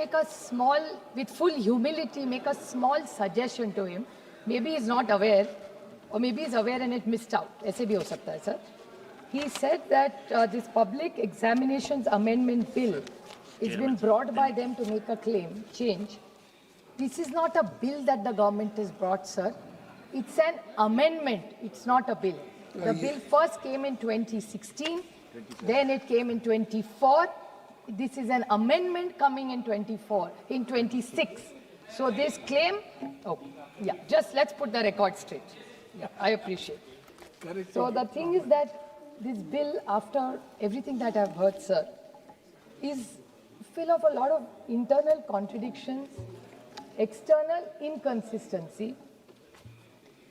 make a small, with full humility, make a small suggestion to him. Maybe he's not aware, or maybe he's aware and it missed out. ऐसे भी हो सकता है, sir. He said that this public examinations amendment bill has been brought by them to make a claim, change. This is not a bill that the government has brought, sir. It's an amendment. It's not a bill. The bill first came in 2016, then it came in 24. This is an amendment coming in 24, in 26. So this claim, oh, yeah, just let's put the record straight. Yeah, I appreciate. So the thing is that this bill, after everything that I've heard, sir, is full of a lot of internal contradictions, external inconsistency,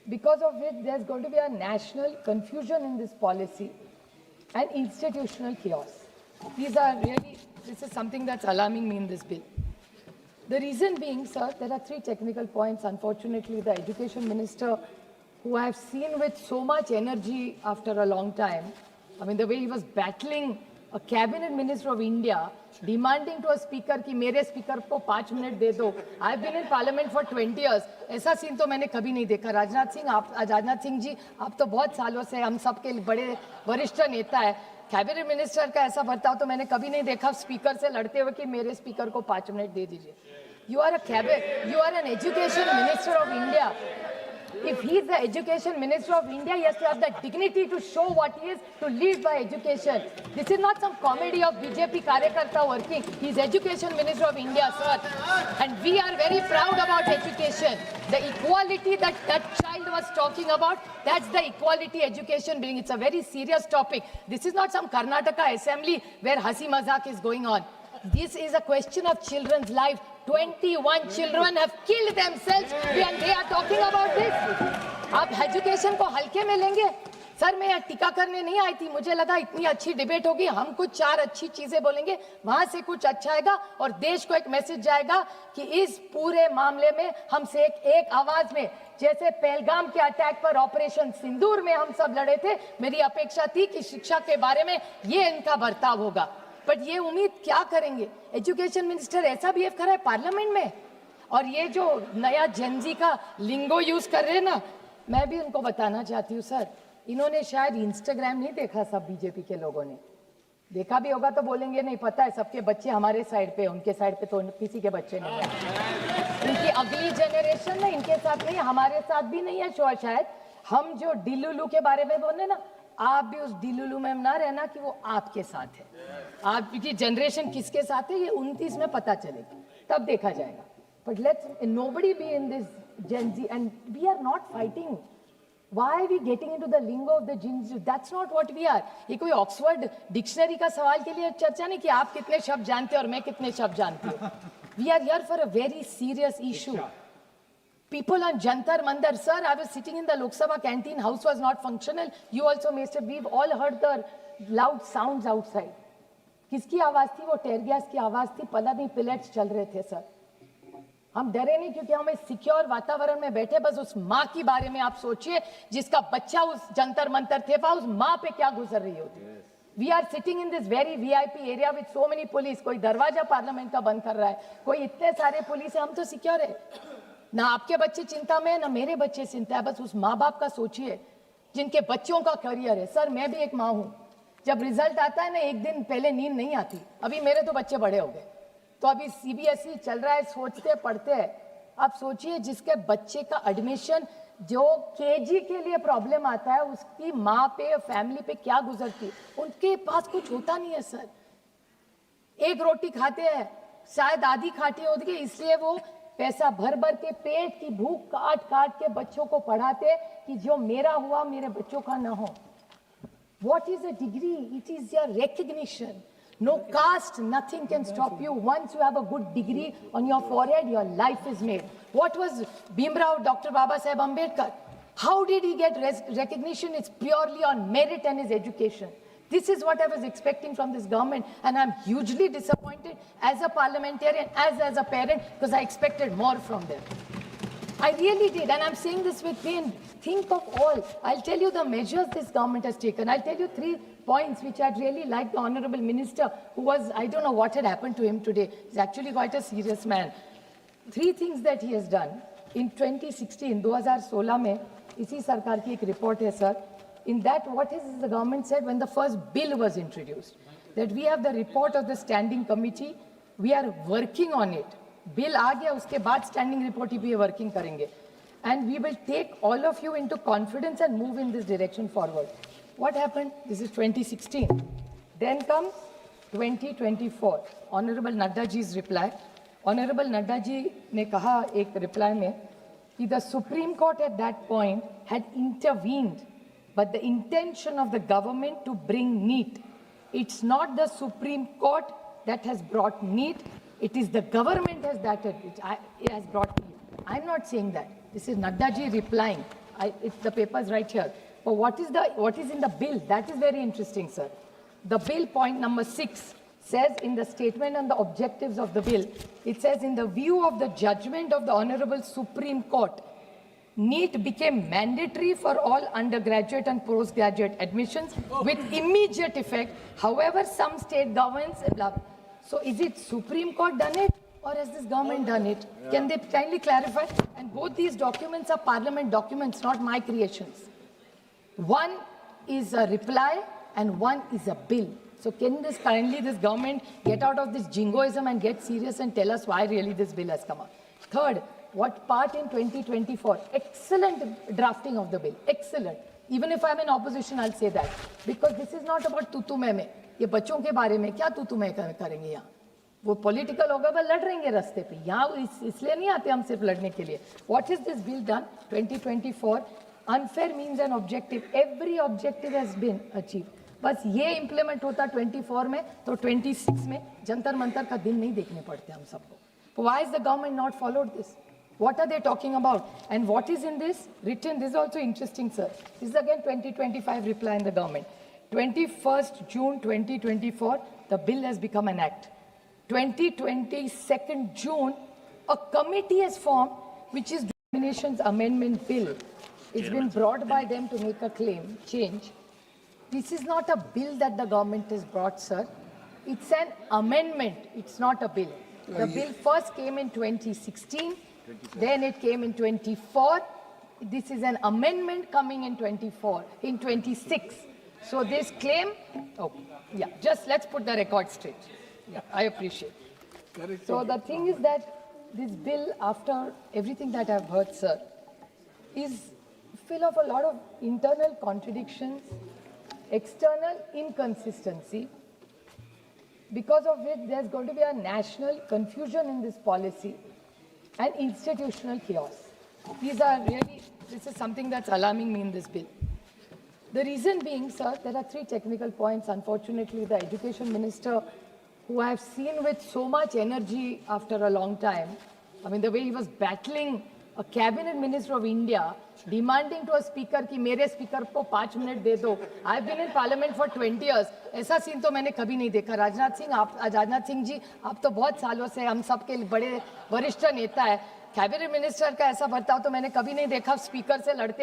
because of which there's going to be a national confusion in this policy and institutional chaos. These are really, this is something that's alarming me in this bill. The reason being, sir, there are three technical points. Unfortunately, the education minister, who I have seen with so much energy after a long time, I mean, the way he was battling a cabinet minister of India, demanding to a speaker कि मेरे speaker को 5 minute दे दो. I've been in parliament for 20 years. ऐसा scene तो मैंने कभी नहीं देखा. राजनाथ सिंह जी, आप तो बहुत सालों से हम सबके बड़े वरिष्ठ नेता है. कैबिनेट मिनिस्टर का ऐसा बर्ताव तो मैंने कभी नहीं देखा स्पीकर से लड़ते हुए कि मेरे स्पीकर को 5 मिनट दे दीजिए. You are an education minister of India. If he is the education minister of India, he has to have the dignity to show what he is, to lead by education. This is not some comedy of BJP Karyakarta working. He is education minister of India, sir. And we are very proud about education. The equality that child was talking about, that's the equality education being. It's a very serious topic. This is not some Karnataka assembly where hasi mazak is going on. This is a question of children's life. 21 children have killed themselves and they are talking about this. आप education को हल्के में लेंगे? Sir, मैं टीका करने नहीं आई थी. मुझे लगा इतनी अच्छी डिबेट होगी, हम कुछ 4 अच्छी चीजें बोलेंगे, वहां से कुछ अच्छा आएगा और देश को एक मैसेज जाएगा कि इस पूरे मामले में हमसे एक आवाज में, जैसे पहलगाम के अटैक पर ऑपरेशन सिंदूर में हम सब लड़े थे, मेरी अपेक्षा थी कि शिक्षा के बारे में ये इनका बर्ताव होगा. बट ये उम्मीद क्या करेंगे? एजुकेशन मिनिस्टर ऐसा बिहेव कर रहा है पार्लियामेंट में. और ये जो नया जेनजी का लिंगो यूज कर रहे हैं ना, मैं भी उनको बताना चाहती हूँ सर, इन्होंने शायद इंस्टाग्राम नहीं देखा. सब बीजेपी के लोगों ने देखा भी होगा तो बोलेंगे नहीं पता है, सबके बच्चे हमारे साइड पे, उनके साइड पे तो किसी के बच्चे नहीं है. इनकी अगली जनरेशन ना इनके साथ नहीं, हमारे साथ भी नहीं है शायद. हम जो डिलुलू के बारे में बोले ना, आप भी उस डिलुलू में ना रहना कि वो आपके साथ है. आपकी जनरेशन किसके साथ है ये 29 में पता चलेगा, तब देखा जाएगा. But let's nobody be in this Gen Z and we are not fighting. Why are we getting into the lingo of the Gen Z? That's not what we are. ये कोई ऑक्सफोर्ड डिक्शनरी का सवाल के लिए चर्चा नहीं कि आप कितने शब्द जानते हो और मैं कितने शब्द जानती हूँ. We are here for a very serious issue. People on Jantar Mandar, sir, I was sitting in the Lok Sabha canteen, house was not functional. You also must have, we've all heard the loud sounds outside. किसकी आवाज थी वो? टेयर gas की आवाज थी. पता नहीं pellets चल रहे थे सर. हम डरे नहीं क्योंकि हम इस सिक्योर वातावरण में बैठे. बस उस माँ के बारे में आप सोचिए जिसका बच्चा उस जंतर मंतर थे, उस माँ पे क्या गुजर रही होती. We are sitting in this very VIP area with so many police. कोई दरवाजा पार्लियामेंट का बंद कर रहा है, कोई इतने सारे पुलिस है. हम तो सिक्योर है ना. आपके बच्चे चिंता में, ना मेरे बच्चे चिंता है. बस उस माँ बाप का सोचिए जिनके बच्चों का करियर है. सर, मैं भी एक माँ हूँ. जब रिजल्ट आता है ना, एक दिन पहले नींद नहीं आती. अभी मेरे तो बच्चे बड़े हो गए, तो अभी CBSE चल रहा है, सोचते पढ़ते हैं. आप सोचिए जिसके बच्चे का एडमिशन जो KG के लिए प्रॉब्लम आता है, उसकी माँ पे, फैमिली पे क्या गुजरती. उनके पास कुछ होता नहीं है सर. एक रोटी खाते हैं, शायद आधी खाटी होती है, इसलिए वो पैसा भर भर के पेट की भूख काट काट के बच्चों को पढ़ाते कि जो मेरा हुआ मेरे बच्चों का ना हो. What is a degree? It is your recognition. No caste, nothing can stop you. Once you have a good degree on your forehead, your life is made. What was Bhimrao, Dr. Baba Saheb Ambedkar? How did he get recognition? It's purely on merit and his education. This is what I was expecting from this government, and I'm hugely disappointed as a parliamentarian, as a parent, because I expected more from them. I really did, and I'm saying this with pain. Think of all. I'll tell you the measures this government has taken. I'll tell you points which I'd really like the Honorable Minister, who was, I don't know what had happened to him today. He's actually quite a serious man. 3 things that he has done. In 2016, 2016 में इसी सरकार की एक report है sir. In that, what has the government said when the first bill was introduced? That we have the report of the standing committee, we are working on it. Bill आ गया, उसके बाद standing report ही पे working करेंगे. And we will take all of you into confidence and move in this direction forward. What happened? This is 2016. Then comes 2024. Honorable Nadda ji's reply. Honorable Nadda ji ने कहा एक reply में कि the Supreme Court at that point had intervened, but the intention of the government to bring NEET. It's not the Supreme Court that has brought NEET. It is the government has brought NEET. I'm not saying that. This is Nadda ji replying. It's the papers right here. But what is in the bill? That is very interesting, sir. The bill, point number 6, says in the statement and the objectives of the bill, it says, in the view of the judgment of the Honorable Supreme Court, NEET became mandatory for all undergraduate and postgraduate admissions with immediate effect. However, some state governments, so is it Supreme Court done it or has this government done it? Yeah. Can they kindly clarify? And both these documents are parliament documents, not my creations. One is a reply and one is a bill. So can this government get out of this jingoism and get serious and tell us why really this bill has come up? Third, what part in 2024? Excellent drafting of the bill. Excellent. Even if I'm in opposition, I'll say that. Because this is not about तू मैं में. ये बच्चों के बारे में क्या तू मैं करेंगे यहाँ? वो political होगा, वो लड़ रहेंगे रास्ते पे. यहाँ इसलिए नहीं आते हम सिर्फ लड़ने के लिए. What is this bill done? 2024. Unfair means an objective. Every objective has been achieved. बस ये implement होता 24 में, तो 26 में जंतर मंतर का दिन नहीं देखने पड़ते हम सबको. Why is the government not followed this? What are they talking about? And what is in this written? This is also interesting, sir. This is again 2025 reply in the government. 21st June 2024, the bill has become an act. 22nd June, a committee is formed, which is Nominations Amendment Bill. It's been brought by them to make a claim, change. This is not a bill that the government has brought, sir. It's an amendment. It's not a bill. The bill first came in 2016, then it came in 24. This is an amendment coming in 26. So this claim, just let's put the record straight. Yeah, I appreciate. So the thing is that this bill, after everything that I've heard, sir, is full of a lot of internal contradictions, external inconsistency, because of which there's going to be a national confusion in this policy and institutional chaos. This is something that's alarming me in this bill. The reason being, sir, there are 3 technical points. Unfortunately, the Education Minister, who I've seen with so much energy after a long time, I mean, the way he was battling a cabinet minister of India, demanding to a speaker कि मेरे speaker को 5 minute दे दो. I've been in parliament for 20 years. ऐसा scene तो मैंने कभी नहीं देखा. राजनाथ सिंह जी, आप तो बहुत सालों से हम सब के बड़े वरिष्ठ नेता है. कैबिनेट मिनिस्टर का ऐसा बर्ताव तो मैंने कभी नहीं देखा. स्पीकर से लड़ते